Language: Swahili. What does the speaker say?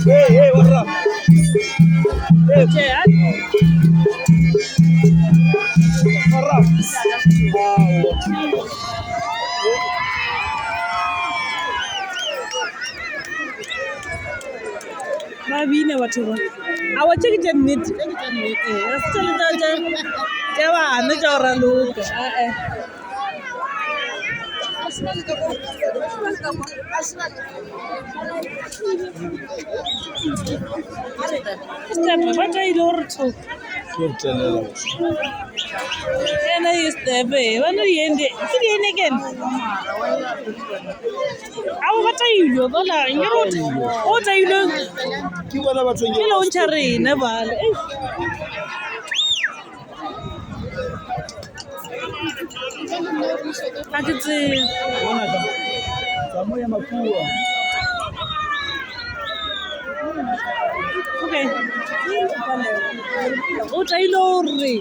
Hey, what's up? Hey, Chad. What's up? Mabine batho ba a wa tšhe ke tša nnete a se tša bana tša go raloka stepe ba taile gore ena e stepe bana diende ke diene kene ao ba tailwe bola o tailwe ke bona batho ke lo ntšha rena bale a ke tsebe bona ka tsamo ya makua okay o taile gore